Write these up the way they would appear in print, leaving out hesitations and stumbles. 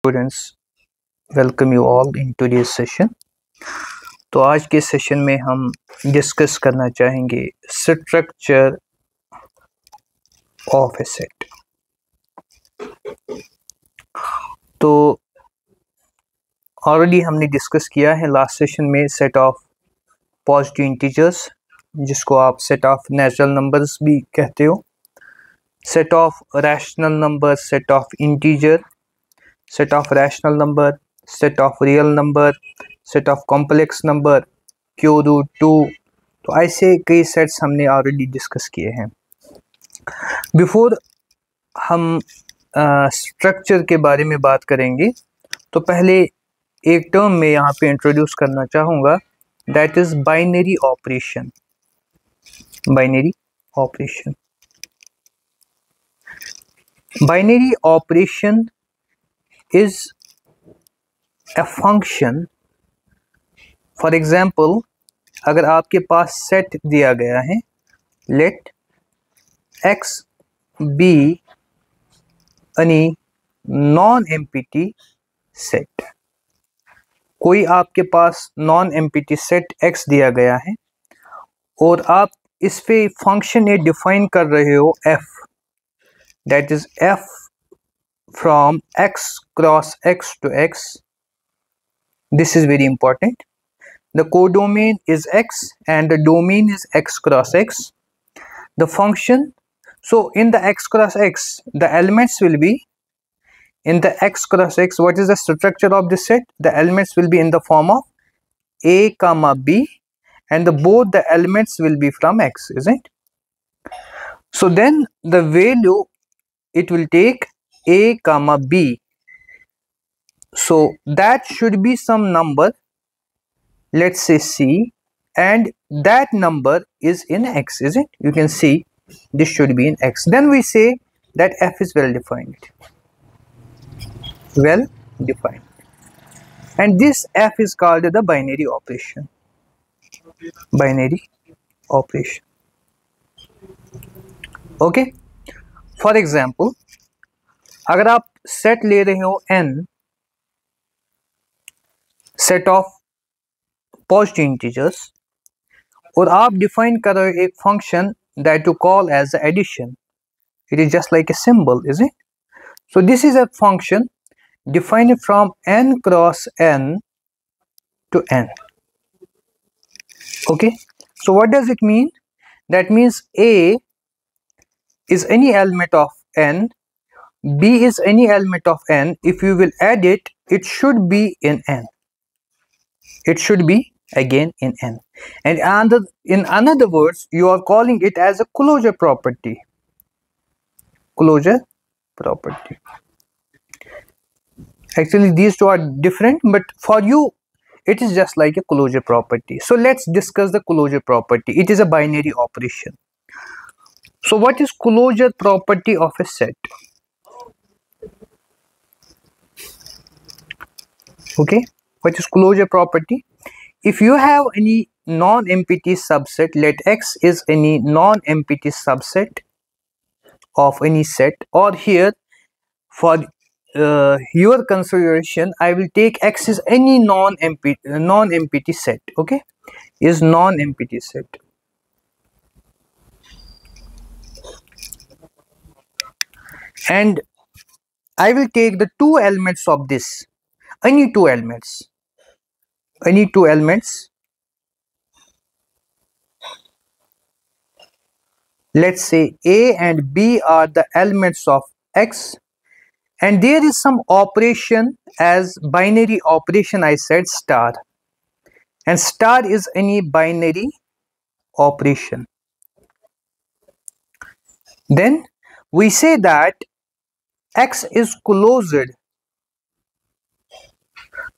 Students, welcome you all in today's session. तो आज के सेशन में हम डिस्कस करना चाहेंगे स्ट्रक्चर ऑफ ए सेट। तो ऑलरेडी हमने डिस्कस किया है लास्ट सेशन में सेट ऑफ पॉजिटिव इंटीजर्स, जिसको आप सेट ऑफ नेचुरल नंबर्स भी कहते हो, set of rational number, set of integer, set of rational number, set of real number, set of complex number, q root 2। तो ऐसे कई sets हमने ऑलरेडी डिस्कस किए हैं। बिफोर हम स्ट्रक्चर के बारे में बात करेंगे तो पहले एक टर्म में यहाँ पे इंट्रोड्यूस करना चाहूँगा, that is binary operation. Binary operation, binary operation is a function। for example, अगर आपके पास सेट दिया गया है, let x be any non-empty set। कोई आपके पास non-empty set x दिया गया है और आप इस पे फंक्शन ए डिफाइन कर रहे हो f, that is f from x cross x to x। this is very important। the codomain is x and the domain is x cross x। the function, so in the x cross x the elements will be in the x cross x, what is the structure of this set? the elements will be in the form of a comma b, and both the elements will be from x, isn't it? so then the value it will take a comma b, so that should be some number, let's say c, and that number is in x, is it? you can see this should be in x. then we say that f is well defined, well defined, and this f is called the binary operation। binary operation, okay। for example, अगर आप set ले रहे हो n, set of positive integers, और आप define कर रहे हो एक function that you call as addition, it is just like a symbol, is it? So this is a function defined from n cross n to n, okay। so what does it mean? that means a is any element of n, b is any element of n, if you will add it, it should be in n, it should be again in n, and in another words you are calling it as a closure property, closure property। actually these two are different, but for you it is just like a closure property। so let's discuss the closure property। it is a binary operation। so what is closure property of a set? okay, what is closure property? if you have any non-empty subset, let x is any non-empty subset of any set, or here for your consideration I will take x is any non-empty set, okay, is non-empty set, and I will take the two elements of this, any two elements, let's say a and b are the elements of x, and there is some operation as binary operation, I said star, and star is any binary operation. then we say that x is closed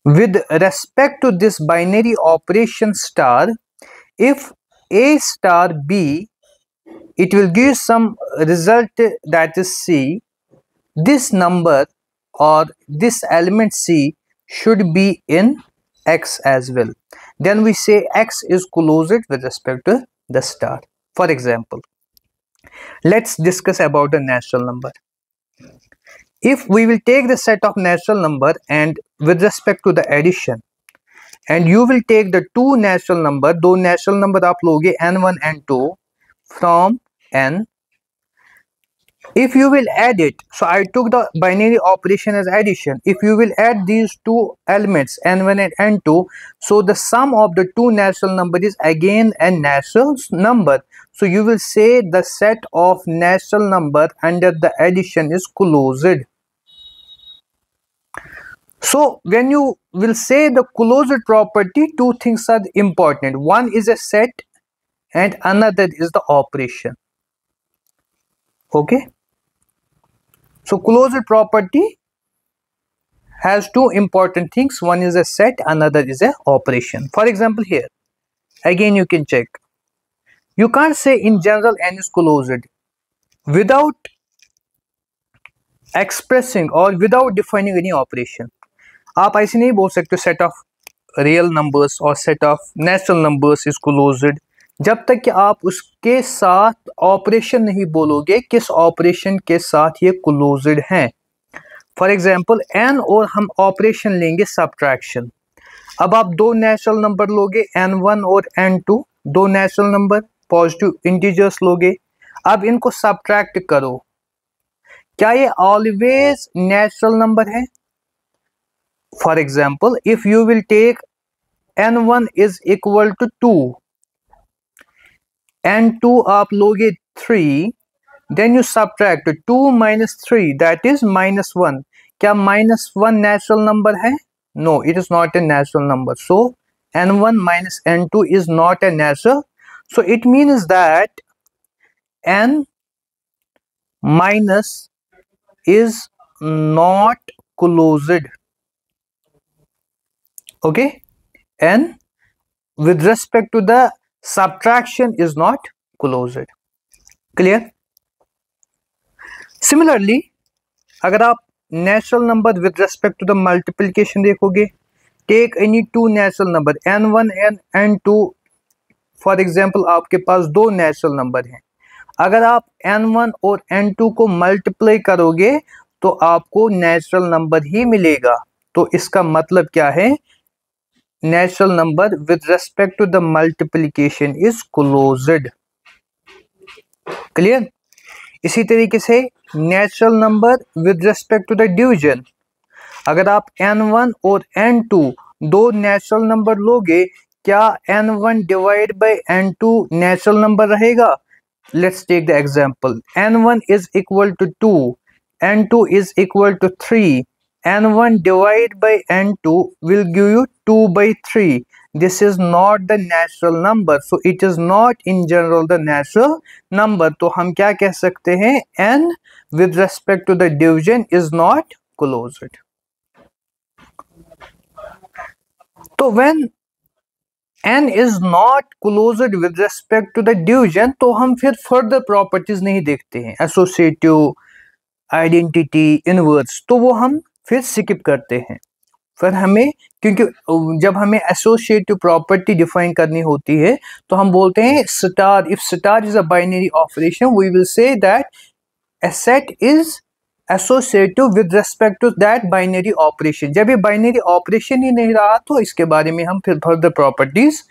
with respect to this binary operation star if a star b, it will give some result that is c, this number or this element c should be in x as well, then we say x is closed with respect to the star। for example, let's discuss about the natural number। if we will take the set of natural number and with respect to the addition, and you will take the two natural number, दो natural number आप लोगे n1 n2 from n. If you will add it, so I took the binary operation as addition. If you will add these two elements n1 and n2, so the sum of the two natural number is again a natural number. So you will say the set of natural number under the addition is closed. So when you will say the closed property, two things are important. One is a set and another is the operation. Okay. So closed property has two important things. One is a set, another is a operation. For example, here again you can check. You can't say in general n is closed without expressing or without defining any operation. आप ऐसे नहीं बोल सकते set of real numbers और set of natural numbers is closed जब तक कि आप उसके साथ ऑपरेशन नहीं बोलोगे किस ऑपरेशन के साथ ये क्लोज्ड हैं. फॉर एग्जांपल n और हम ऑपरेशन लेंगे सब्ट्रैक्शन. अब आप दो नेचुरल नंबर लोगे n1 और n2, दो नेचुरल नंबर पॉजिटिव इंटीजर्स लोगे. अब इनको सब्ट्रैक्ट करो. क्या ये ऑलवेज नेचुरल नंबर है? For example if you will take n1 is equal to 2, n2 आप लोगे 3, then you subtract 2 minus 3, that is -1. क्या -1 natural number है? No, it is not a natural number. So n1 minus n2 is not a natural. So it means that n minus is not closed. Okay, n with respect to the subtraction is not closed. Clear? Similarly, अगर आप natural number with respect to the multiplication देखोगे, take any two natural number n1 and n2. For example, आपके पास दो natural number हैं. अगर आप n1 और n2 को multiply करोगे तो आपको natural number ही मिलेगा. तो इसका मतलब क्या है? Natural number with respect to the multiplication is closed. Clear? इसी तरीके से natural number with respect to the division. अगर आप n1 और n2 दो natural number लोगे, क्या n1 divide by n2 natural number रहेगा? Let's take the example. n1 is equal to 2, n2 is equal to 3. n1 divided by n2 will give you 2 by 3. This is not the natural number, so it is not in general the natural number. तो हम क्या कह सकते हैं? n with respect to the division is not closed. तो when n is not closed with respect to the division, तो हम फिर further properties नहीं देखते हैं, associative, identity, inverse, तो वो हम फिर स्किप करते हैं. फिर हमें, क्योंकि जब हमें एसोसिएटिव प्रॉपर्टी डिफाइन करनी होती है तो हम बोलते हैं star. If star is a binary operation, we will say that a set is associative with respect to that binary operation. जब ये बाइनरी ऑपरेशन ही नहीं रहा तो इसके बारे में हम फिर फर्दर प्रॉपर्टीज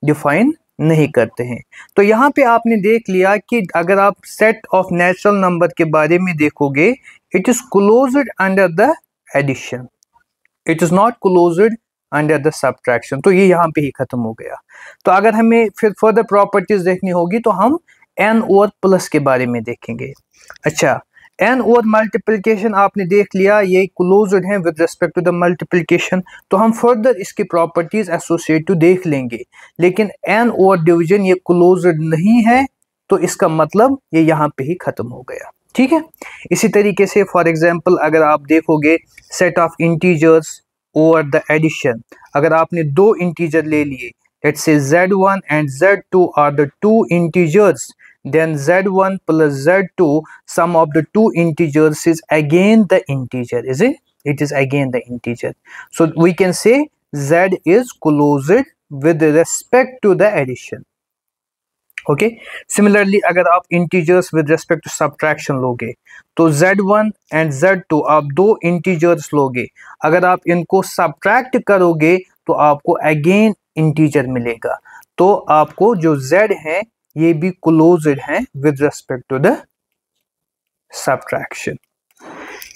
डिफाइन नहीं करते हैं. तो यहाँ पे आपने देख लिया कि अगर आप सेट ऑफ नेचुरल नंबर के बारे में देखोगे, it is closed under the addition, it is not closed under the subtraction. तो ये यहाँ पे ही खत्म हो गया. तो अगर हमें फिर फर्दर प्रॉपर्टीज देखनी होगी तो हम n और प्लस के बारे में देखेंगे. अच्छा, n और मल्टीप्लिकेशन आपने देख लिया, ये क्लोज्ड है with respect to the multiplication. तो हम फर्दर इसकी प्रॉपर्टीज एसोसिएटिव देख लेंगे. लेकिन n और डिवीजन ये क्लोज्ड नहीं है, तो इसका मतलब ये यहाँ पे ही खत्म हो गया. ठीक है. इसी तरीके से फॉर एग्जांपल अगर आप देखोगे सेट ऑफ इंटीजर्स और द एडिशन, अगर आपने दो इंटीजर ले लिए, let's say z1 and z2 are the two integers, then z1 plus z2, sum of the two integers is again the integer, is it? It is again the integer. So we can say z is closed with respect to the addition. Okay. Similarly अगर आप integers with respect to subtraction लोगे तो z1 and z2 आप दो integers लोगे, अगर आप इनको सब्ट्रैक्ट करोगे तो आपको अगेन इंटीजर मिलेगा, तो आपको जो z है ये भी क्लोज्ड है with respect to the subtraction.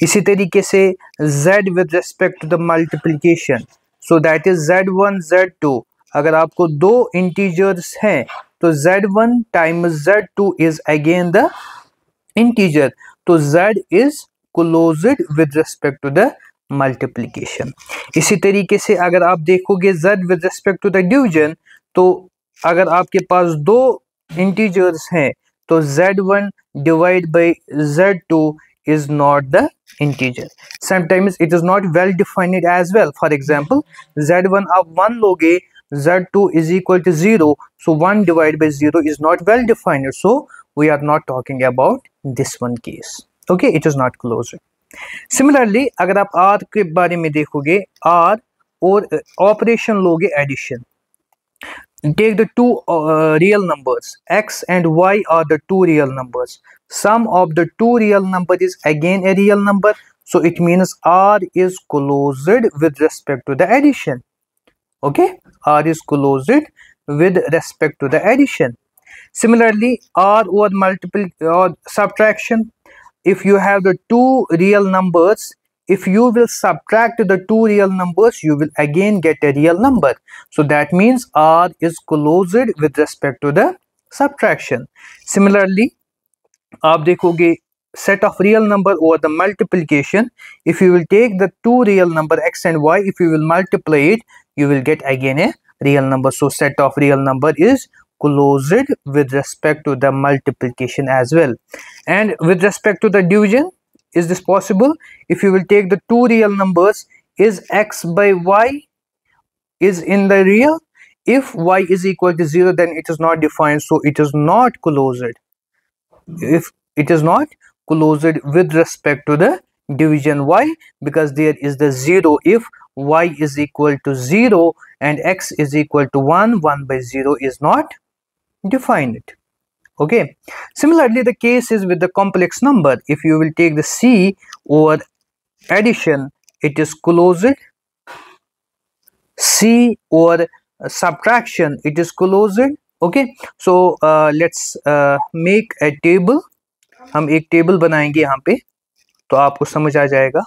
इसी तरीके से z with respect to the multiplication, so that is z1 z2, अगर आपको दो इंटीजर्स हैं तो z1 times z2 is again the integer, तो z is closed with respect to the multiplication. इसी तरीके से अगर आप देखोगे z with respect to the division, तो अगर आपके पास दो इंटीजर्स हैं तो z1 divide by z2 is not the integer. Sometimes it is not well defined as well. For example, z1 आप 1 लोगे, z2 is equal to 0, so 1 divided by 0 is not well defined, so we are not talking about this one case. Okay, it is not closed. Similarly, अगर आप r के बारे में देखोगे, r और operation लोगे addition, take the two real numbers x and y are the two real numbers, sum of the two real number is again a real number, so it means r is closed with respect to the addition. Okay, r is closed with respect to the addition. Similarly, r or multiple or subtraction, if you have the two real numbers, if you will subtract the two real numbers, you will again get a real number, so that means r is closed with respect to the subtraction. Similarly, आप देखोगे set of real number or the multiplication, if you will take the two real number x and y, if you will multiply it, you will get again a real number, so set of real number is closed with respect to the multiplication as well. And with respect to the division, is this possible? If you will take the two real numbers, is x by y is in the real? If y is equal to 0, then it is not defined, so it is not closed. If it is not closed with respect to the division, why? Because there is the 0. If y is equal to 0 and x is equal to 1, 1 by 0 is not defined. Okay. Similarly, the case is with the complex number. If you will take the c or addition, it is closed. C or subtraction, it is closed. Okay, so let's make a table. हम एक table बनाएंगे यहाँ पे, तो आपको समझ आ जाएगा।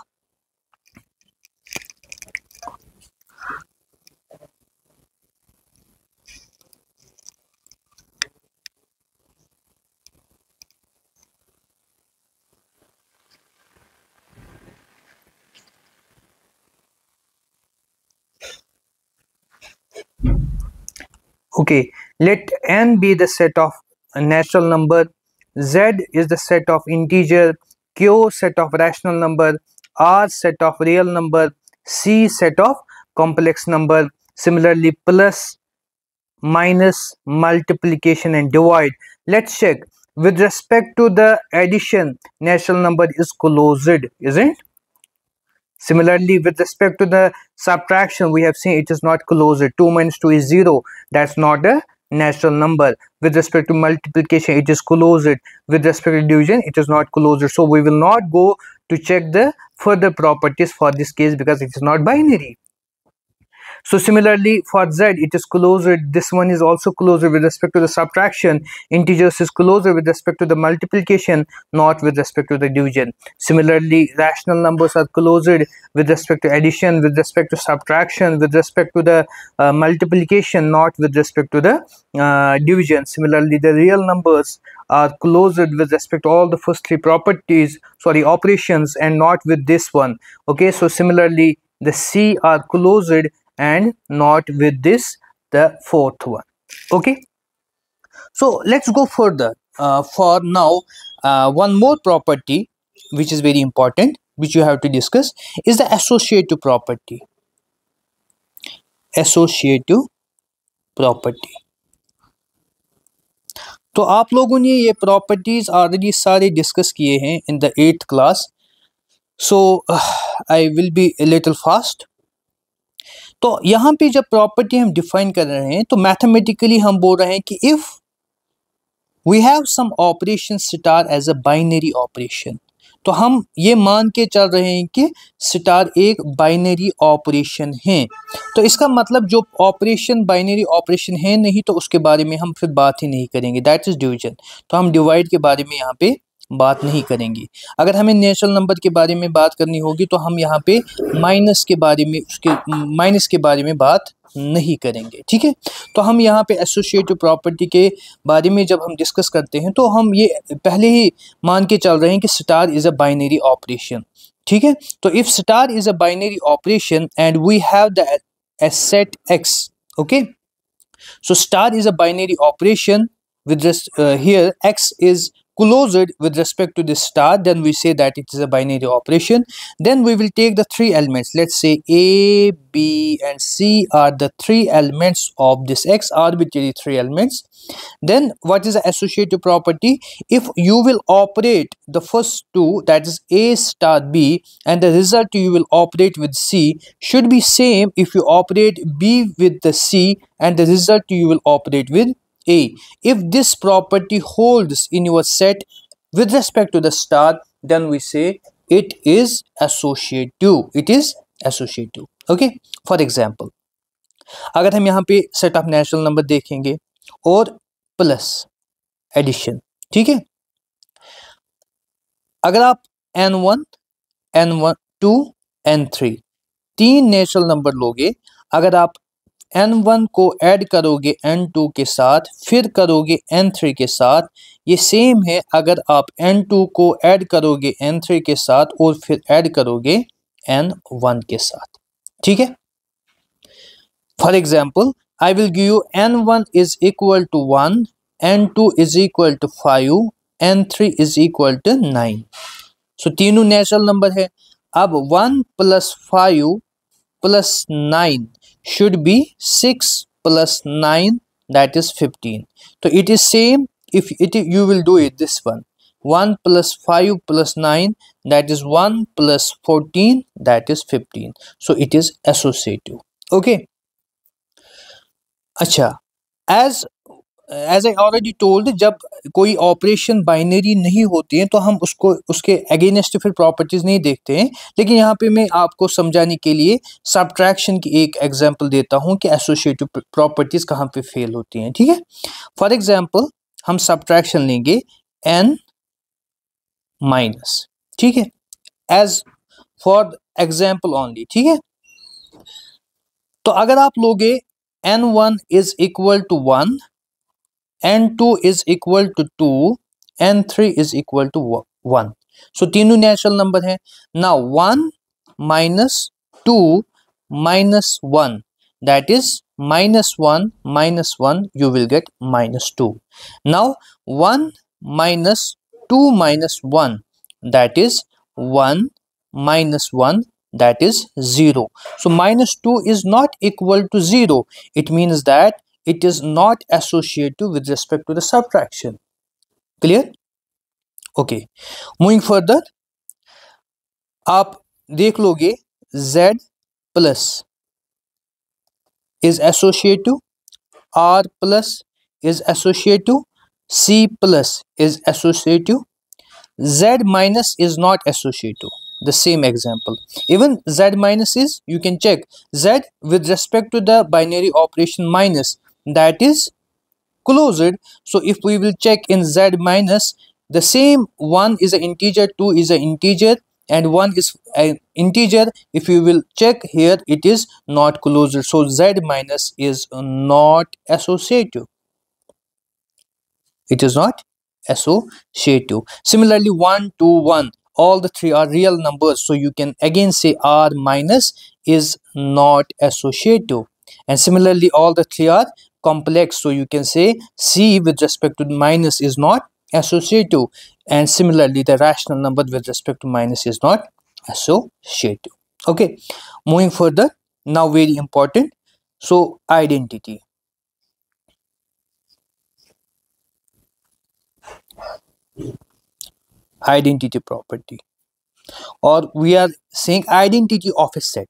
Okay, let n be the set of a natural number, z is the set of integer, q set of rational number, r set of real number, c set of complex number. Similarly, plus, minus, multiplication and divide. Let's check. With respect to the addition, natural number is closed, isn't it? Similarly, with respect to the subtraction, we have seen it is not closed. 2 minus 2 is 0. That's not a natural number. With respect to multiplication, it is closed. With respect to division, it is not closed. So we will not go to check the further properties for this case because it is not binary. So similarly, for z, it is closed. This one is also closed with respect to the subtraction. Integers is closed with respect to the multiplication, not with respect to the division. Similarly, rational numbers are closed with respect to addition, with respect to subtraction, with respect to the multiplication, not with respect to the division. Similarly, the real numbers are closed with respect to all the first three properties, operations, and not with this one. Okay, so similarly, the c are closed and not with this, the fourth one. Okay, so let's go further. For now, one more property which is very important, which you have to discuss, is the associative property. Associative property. तो आप लोगों ने ये properties already सारे discuss किए हैं in the 8th class, so I will be a little fast. तो यहाँ पे जब प्रॉपर्टी हम डिफाइन कर रहे हैं तो मैथमेटिकली हम बोल रहे हैं कि if we have some operation star as a binary operation. तो हम ये मान के चल रहे हैं कि स्टार एक बाइनरी ऑपरेशन है। तो इसका मतलब जो ऑपरेशन बाइनरी ऑपरेशन है नहीं, तो उसके बारे में हम फिर बात ही नहीं करेंगे, दैट इज डिवीजन। तो हम डिवाइड के बारे में यहाँ पे बात नहीं करेंगे। अगर हमें नेचुरल नंबर के बारे में बात करनी होगी तो हम यहाँ पे माइनस के बारे में, उसके माइनस के बारे में बात नहीं करेंगे, ठीक है। तो हम यहाँ पे एसोसिएटिव प्रॉपर्टी के बारे में जब हम डिस्कस करते हैं तो हम ये पहले ही मान के चल रहे हैं कि star is a binary operation, ठीक है। तो if star is a binary operation and we have the set x, okay, so star is a binary operation with this here x is closed with respect to this star, then we say that it is a binary operation. Then we will take the three elements, let's say a, b and c are the three elements of this x, arbitrary three elements. Then what is the associative property? If you will operate the first two, that is a star b, and the result you will operate with c should be same if you operate b with the c and the result you will operate with a. If this property holds in your set with respect to the star, then we say it is associative. It is associative. Okay. For example, अगर हम यहाँ पे set of natural number देखेंगे और plus addition, ठीक है। अगर आप n1, n2, n3 तीन नेचुरल नंबर लोगे, अगर आप n1 को ऐड करोगे n2 के साथ, फिर करोगे n3 के साथ, ये सेम है अगर आप n2 को ऐड करोगे n3 के साथ और फिर ऐड करोगे n1 के साथ, ठीक है। For example, I will give you n1 is equal to 1, n2 is equal to 5, n3 is equal to 9. So तीनों नेचुरल नंबर है। अब 1 plus 5 plus 9 should be 6 plus 9, that is 15. So it is same if you will do it this one. 1 plus 5 plus 9, that is 1 plus 14, that is 15. So it is associative. Okay. अच्छा, as I already told, जब कोई operation binary नहीं होती है तो हम उसको उसके अगेंस्ट फिर प्रॉपर्टीज नहीं देखते हैं। लेकिन यहाँ पे मैं आपको समझाने के लिए सब्ट्रैक्शन की एक एग्जांपल देता हूँ कि एसोसिएटिव प्रॉपर्टीज कहाँ पे फेल होती हैं, ठीक है। फॉर एग्जांपल हम सब्ट्रैक्शन लेंगे n माइनस, ठीक है, एज फॉर एग्जाम्पल ओनली, ठीक है। तो अगर आप लोगे n1 is equal to 1, n2 is equal to 2, n3 is equal to 1. So तीनों नेचुरल नंबर है। Now 1 minus 2 minus 1, that is minus 1 you will get minus 2. Now 1 minus 2 minus 1, that is 1 minus 1, that is 0. So minus 2 is not equal to 0. It means that it is not associative with respect to the subtraction. Clear? Okay. Moving further, आप देख लोगे z plus is associative, r plus is associative, c plus is associative, z minus is not associative. The same example, even z minus is, you can check z with respect to the binary operation minus, that is closed. So if we will check in z minus, the same 1 is an integer, 2 is an integer, and 1 is an integer. If you will check here, it is not closed. So z minus is not associative. It is not associative. Similarly, 1, 2, 1, all the three are real numbers, so you can again say r minus is not associative. And similarly, all the three are complex, so you can say c with respect to minus is not associative. And similarly, the rational number with respect to minus is not associative. Okay, moving further, now very important, so identity. Identity property, or we are saying identity of a set.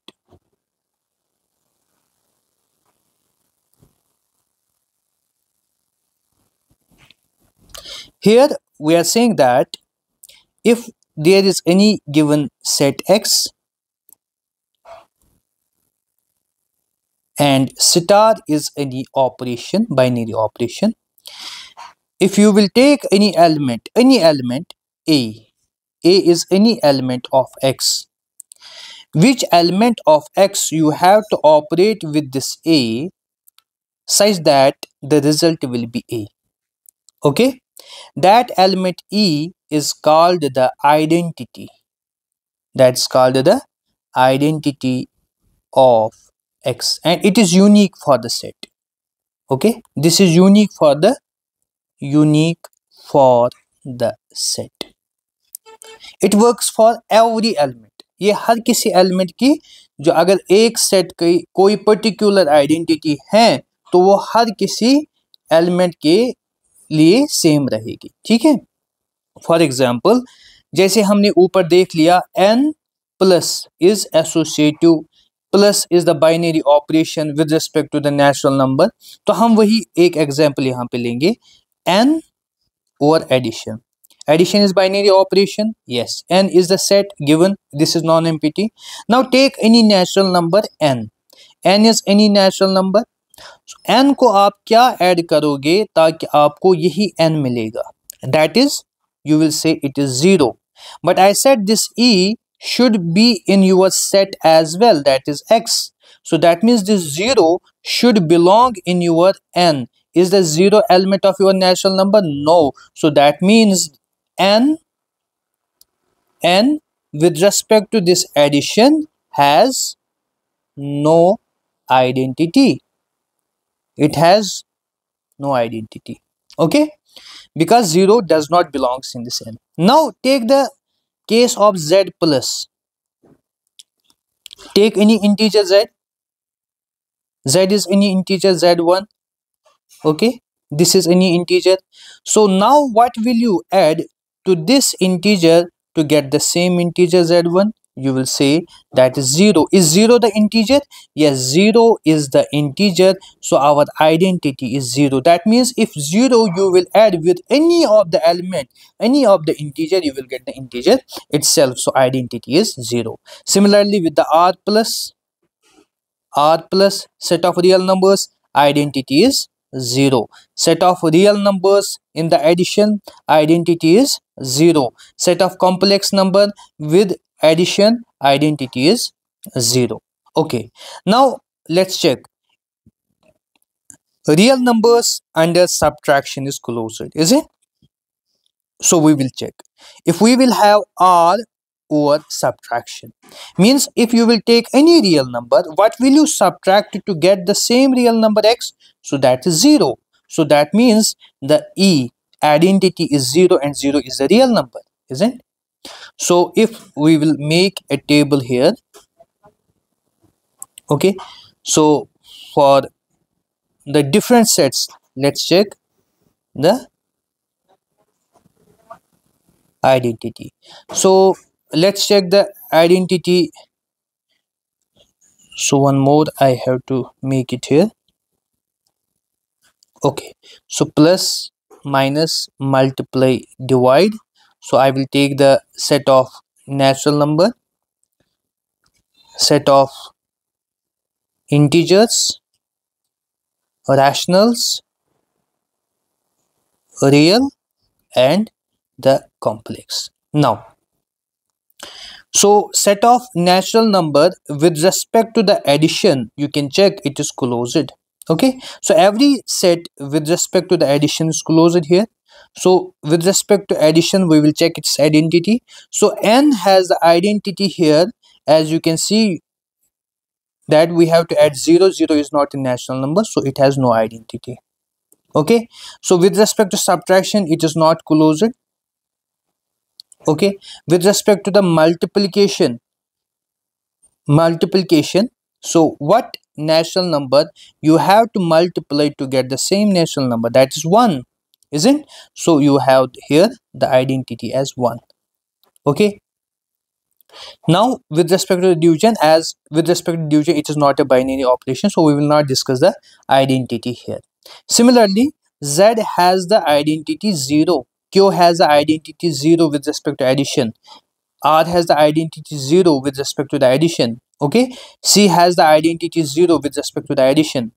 Here we are saying that if there is any given set X and star is any operation, binary operation, if you will take any element A is any element of X, which element of X you have to operate with this A such that the result will be A. Okay, that element E is called the identity. That's called the identity of X, and it is unique for the set. Okay, this is unique for the set. It works for every element. ये हर किसी element की जो अगर एक set की कोई particular identity है तो वो हर किसी एलिमेंट के लिए सेम रहेगी. ठीक है. फॉर एग्जाम्पल जैसे हमने ऊपर देख लिया n plus is associative plus is the binary operation with respect to the natural number. तो हम वही एक एग्जाम्पल यहाँ पे लेंगे. n और addition. Addition is binary operation. Yes, n is the set given. This is non-empty. Now take any natural number n. n is any natural number. So, n को आप क्या ऐड करोगे ताकि आपको यही n मिलेगा? That is, you will say it is 0. But I said this e should be in your set as well. That is x. So that means this 0 should belong in your n. Is the 0 element of your natural number? No. So that means n with respect to this addition has no identity. It has no identity. Okay, because 0 does not belongs in this n. Now take the case of z plus. Take any integer z. Z is any integer z1. Okay, this is any integer. So now what will you add to this integer to get the same integer z1? You will say that is 0. Is 0 the integer? Yes, 0 is the integer. So our identity is 0. That means if 0 you will add with any of the element, any of the integer, you will get the integer itself. So identity is 0. Similarly with the r plus set of real numbers, identity is 0. Set of real numbers in the addition, identity is 0. Set of complex number with addition, identity is 0. Okay, now let's check. Real numbers under subtraction is closed, is it? So we will check. If we will have r over subtraction, means if you will take any real number, what will you subtract to get the same real number x? So that is 0. So that means the e identity is 0 and 0 is a real number, isn't it? So if we will make a table here, okay, so for the different sets, let's check the identity. So let's check the identity. So one more I have to make it here. Okay, so plus, minus, multiply, divide. So I will take the set of natural number, set of integers, rationals, real, and the complex. Now, so set of natural number with respect to the addition, you can check it is closed. Okay, so every set with respect to the addition is closed here. So with respect to addition, we will check its identity. So n has the identity here. As you can see that we have to add 0. 0 is not a natural number, so it has no identity. Okay, so with respect to subtraction, it is not closed. Okay, with respect to the multiplication, so what natural number you have to multiply to get the same natural number? That is 1, isn't? So you have here the identity as 1. Okay, now with respect to the division, as with respect to division it is not a binary operation, so we will not discuss the identity here. Similarly, z has the identity 0. Q has the identity 0 with respect to addition. R has the identity 0 with respect to the addition. Okay, C has the identity 0 with respect to the addition.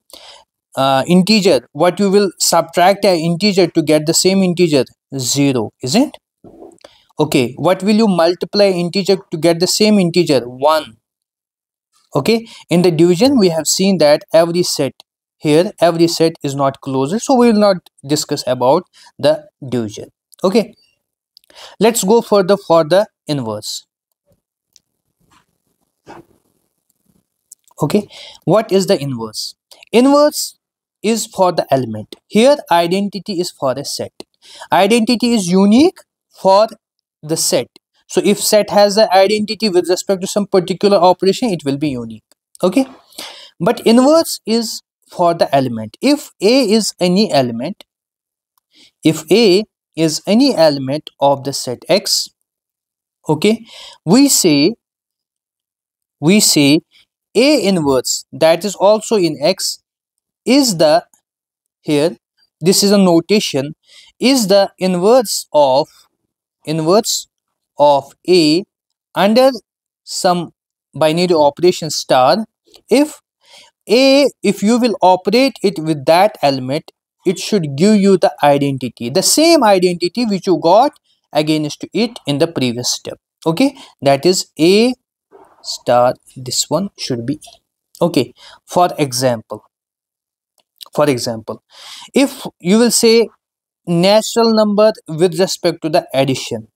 Integer, what you will subtract an integer to get the same integer? 0, isn't? Okay, what will you multiply integer to get the same integer? 1. Okay, in the division we have seen that every set here, every set is not closed, so we will not discuss about the division. Okay, let's go further for the inverse. Okay, what is the inverse? Inverse is for the element. Here identity is for a set. Identity is unique for the set. So if set has an identity with respect to some particular operation, it will be unique. Okay, but inverse is for the element. If A is any element, if A is any element of the set X, okay, we say A inverse that is also in X is the, here this is a notation, is the inverse of A under some binary operation star. If if you will operate it with that element, it should give you the identity, the same identity which you got against it in the previous step. Okay, that is A star, this one should be E. Okay, for example, if you will say natural number with respect to the addition,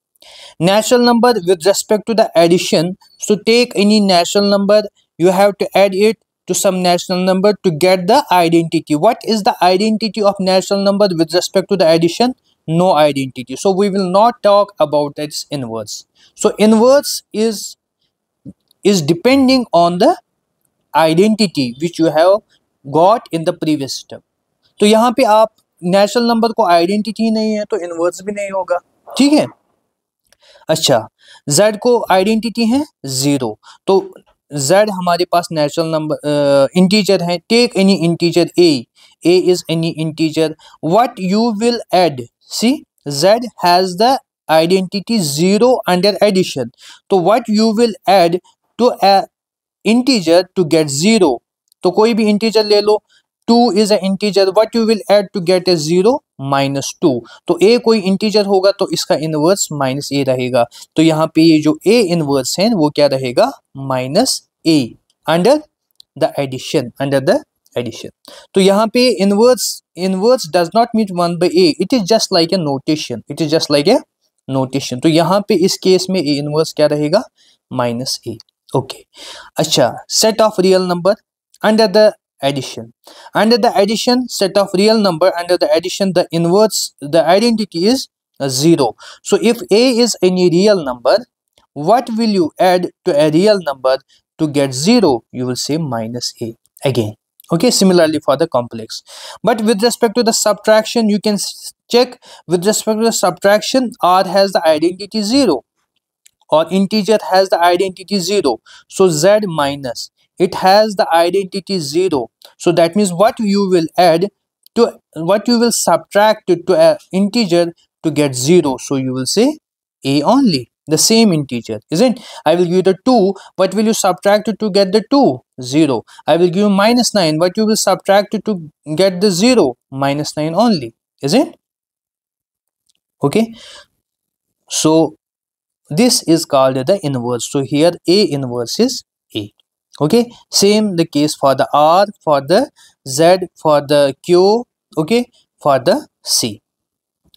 natural number with respect to the addition, so take any natural number, you have to add it to some natural number to get the identity. What is the identity of natural number with respect to the addition? No identity, so we will not talk about its inverse. So inverse is depending on the identity which you have got in the previous step. तो यहाँ पे आप natural number को identity नहीं है तो inverse भी नहीं होगा, ठीक है। अच्छा, z को आइडेंटिटी है 0, तो z हमारे पास नेचुरल नंबर इंटीजर है। Take any integer a is any integer, what you will add, see z has the identity 0 under addition, तो what you will add to a integer to get 0, तो कोई भी integer ले लो, 2 is an integer, what you will add to get a 0? -2, तो a कोई integer होगा तो इसका इनवर्स -a रहेगा, तो यहाँ पे ये जो a इनवर्स है वो क्या रहेगा? -a अंडर द एडिशन, तो यहाँ पे inverse does not mean 1/a, it is just like A notation, तो यहाँ पे इस केस में a इनवर्स क्या रहेगा? -a। ओके, अच्छा, set of real number under the addition, set of real number under the addition, the inverse, the identity is 0. So if a is any real number, what will you add to a real number to get 0? You will say -a again. Okay, similarly for the complex. But with respect to the subtraction, you can check, with respect to the subtraction, r has the identity 0 or integer has the identity 0, so z minus, it has the identity 0, so that means what you will add to, what you will subtract to an integer to get 0, so you will say a only, the same integer, isn't? I will give you the 2, what will you subtract to get the 2? 0. I will give you -9, what you will subtract to get the 0? -9 only, isn't? Okay, so this is called the inverse, so here a inverse is a. Okay, same the case for the r, for the z, for the q, okay, for the c,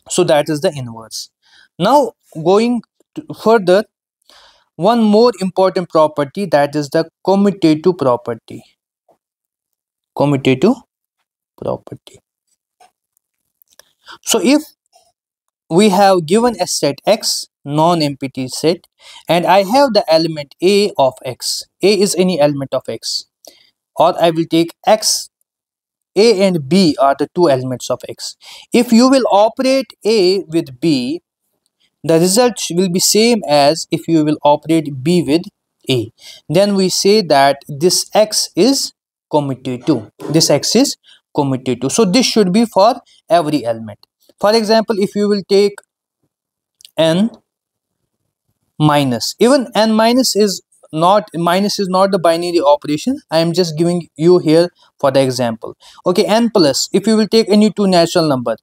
so that is the inverse. Now going further, one more important property, that is the commutative property. So if we have given a set X, non-empty set, and I have the element A of X. A is any element of X, or I will take X. A and B are the two elements of X. If you will operate A with B, the result will be same as if you will operate B with A. Then we say that this X is commutative. So this should be for every element. For example, if you will take n minus. Even n minus is not the binary operation. I am just giving you here for the example. Okay, n plus, if you will take any two natural number,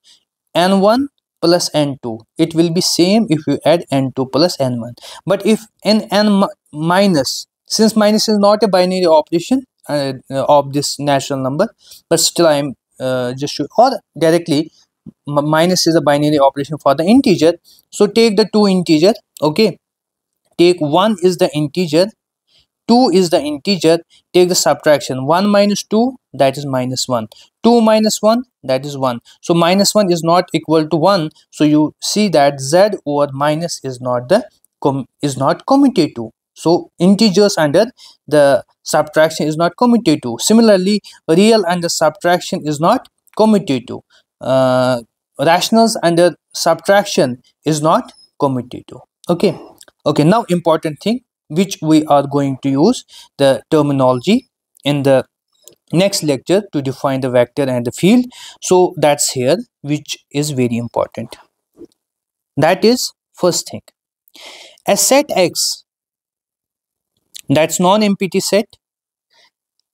n1 plus n2, it will be same if you add n2 plus n1. But if minus, since minus is not a binary operation of this natural number, but still I am just show, or directly minus is a binary operation for the integer. So take the two integer. Okay, take 1 is the integer, 2 is the integer, take the subtraction. 1 minus 2, that is minus 1. 2 minus 1, that is 1. So minus 1 is not equal to 1. So you see that z over minus is not commutative. So integers under the subtraction is not commutative. Similarly, real under subtraction is not commutative. Rationals under subtraction is not commutative. Okay. Okay, now important thing which we are going to use the terminology in the next lecture to define the vector and the field. So that's here, which is very important. That is first thing. A set X, that's non-empty set.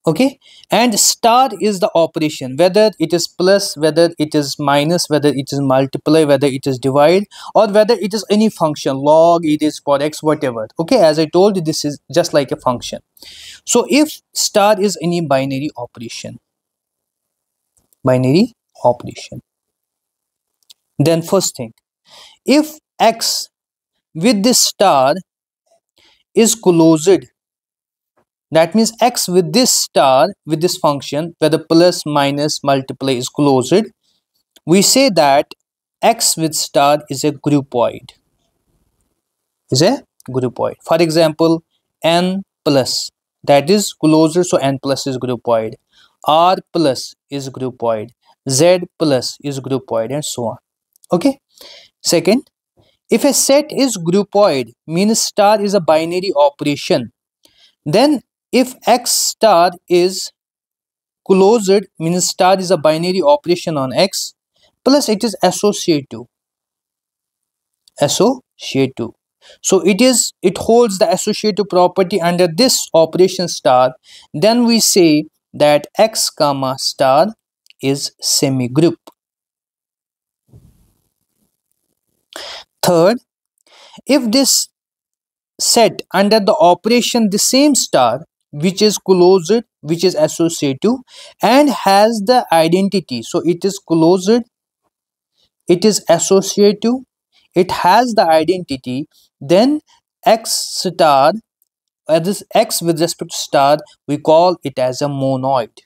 Okay, and star is the operation, whether it is plus, whether it is minus, whether it is multiply, whether it is divide, or whether it is any function, log, it is for x, whatever. Okay, as I told you, this is just like a function. So if star is any binary operation, then first thing, if x with this star is closed, that means x with this star, with this function, whether plus, minus, multiply is closed, we say that x with star is a groupoid. For example, n plus, that is closed, so n plus is groupoid. R plus is groupoid. Z plus is groupoid, and so on. Okay. Second, if a set is groupoid, means star is a binary operation, then if x star is closed, means star is a binary operation on x, plus it is associative. So it holds the associative property under this operation star, then we say that x comma star is semigroup. Third, if this set under the operation the same star, which is closed, which is associative, and has the identity, so it is closed, it is associative, it has the identity, then x star, this x with respect to star, we call it as a monoid.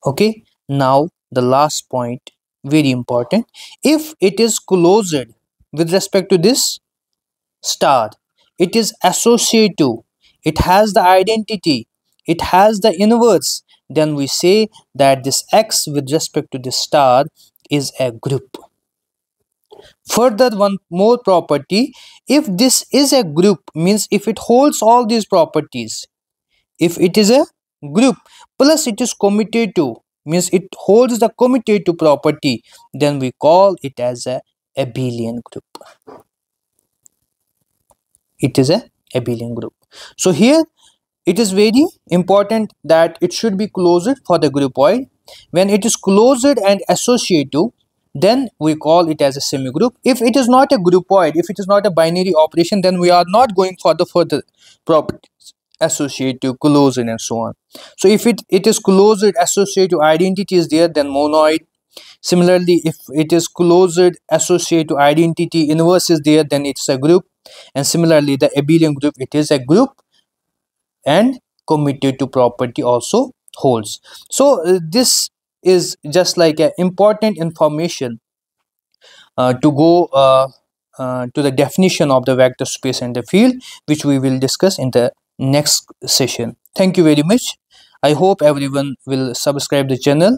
Okay, now the last point, very important. If it is closed with respect to this star, it is associative, it has the identity, it has the inverse, then we say that this x with respect to this star is a group. Further, one more property, if this is a group, means if it holds all these properties, if it is a group plus it is commutative, means it holds the commutative property, then we call it as a abelian group. It is a abelian group. So here it is very important that it should be closed for the groupoid. When it is closed and associative, then we call it as a semigroup. If it is not a groupoid, if it is not a binary operation, then we are not going for the further properties, associative, closed, and so on. So if it is closed, associative, identity is there, then monoid. Similarly, if it is closed, associative, identity, inverse is there, then it's a group. And similarly, the abelian group, it is a group and commutative property also holds. So this is just like an important information to go to the definition of the vector space and the field, which we will discuss in the next session. Thank you very much. I hope everyone will subscribe the channel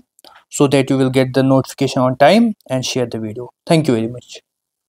so that you will get the notification on time and share the video. Thank you very much.